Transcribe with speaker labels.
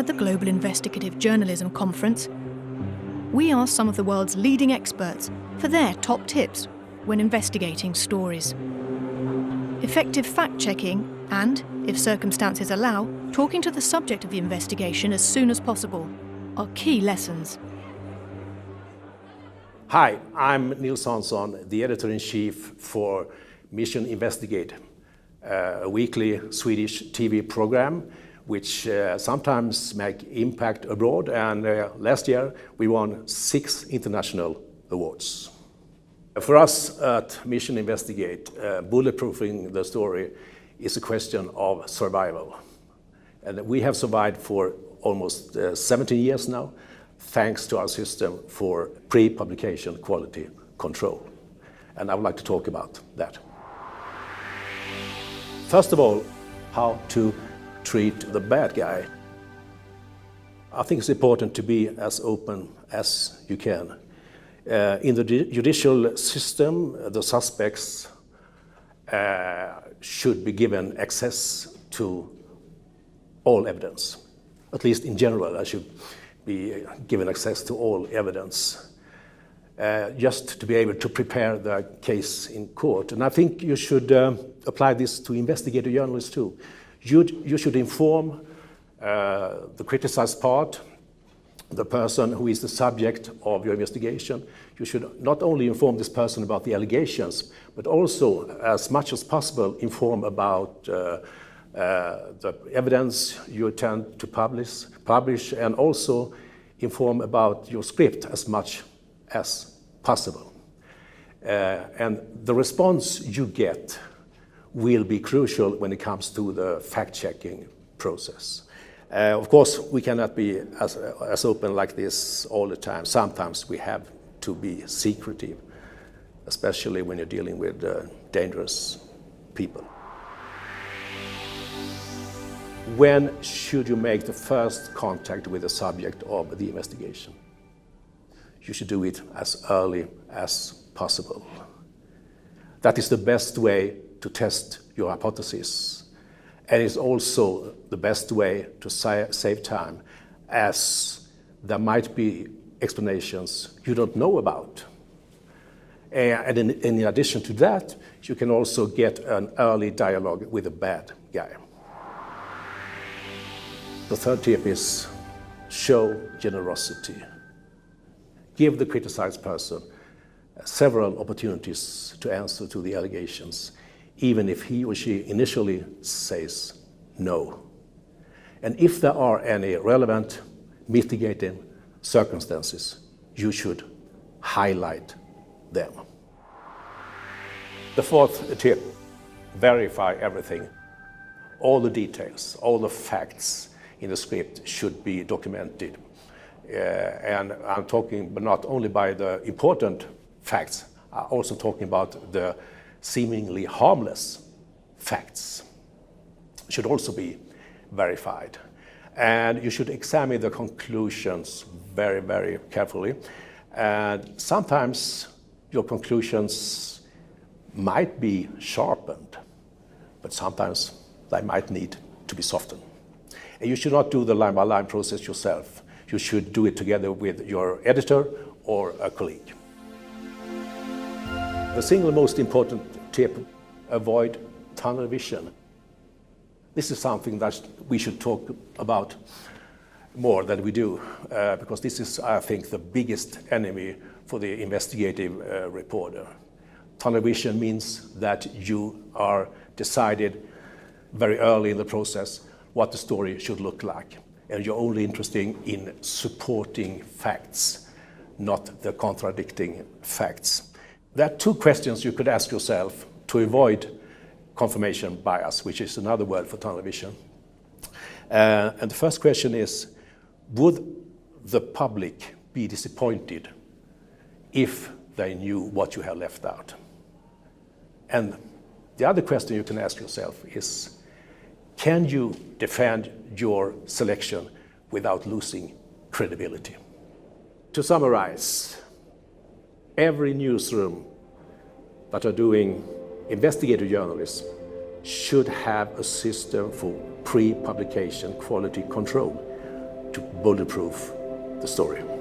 Speaker 1: at the Global Investigative Journalism Conference, we asked some of the world's leading experts for their top tips when investigating stories. Effective fact-checking and, if circumstances allow, talking to the subject of the investigation as soon as possible are key lessons.
Speaker 2: Hi, I'm Nils Hanson, the editor-in-chief for Mission Investigate, a weekly Swedish TV program which sometimes make impact abroad, and last year we won 6 international awards. For us at Mission Investigate, bulletproofing the story is a question of survival. And we have survived for almost 17 years now, thanks to our system for pre-publication quality control. And I would like to talk about that. First of all, how to treat the bad guy. I think it's important to be as open as you can. In the judicial system, the suspects should be given access to all evidence. At least in general, I should be given access to all evidence, just to be able to prepare the case in court. And I think you should apply this to investigative journalists too. You should inform the criticized part, the person who is the subject of your investigation. You should not only inform this person about the allegations, but also, as much as possible, inform about the evidence you intend to publish, and also inform about your script as much as possible. And the response you get will be crucial when it comes to the fact-checking process. Of course, we cannot be as open like this all the time. Sometimes we have to be secretive, especially when you're dealing with dangerous people. When should you make the first contact with the subject of the investigation? You should do it as early as possible. That is the best way to test your hypothesis, and it's also the best way to save time, as there might be explanations you don't know about. And in addition to that, you can also get an early dialogue with a bad guy. The third tip is show generosity. Give the criticized person several opportunities to answer to the allegations, even if he or she initially says no. And if there are any relevant mitigating circumstances, you should highlight them. The fourth tip, verify everything. All the details, all the facts in the script should be documented. And I'm talking but not only by the important facts, I'm also talking about the seemingly harmless facts should also be verified. And you should examine the conclusions very, very carefully. And sometimes your conclusions might be sharpened, but sometimes they might need to be softened. And you should not do the line-by-line process yourself. You should do it together with your editor or a colleague. The single most important tip, avoid tunnel vision. This is something that we should talk about more than we do, because this is, I think, the biggest enemy for the investigative reporter. Tunnel vision means that you are decided very early in the process what the story should look like, and you're only interested in supporting facts, not the contradicting facts. There are 2 questions you could ask yourself to avoid confirmation bias, which is another word for tunnel vision. And the first question is, would the public be disappointed if they knew what you had left out? And the other question you can ask yourself is, can you defend your selection without losing credibility? To summarize, every newsroom that are doing investigative journalism should have a system for pre-publication quality control. bulletproof the story.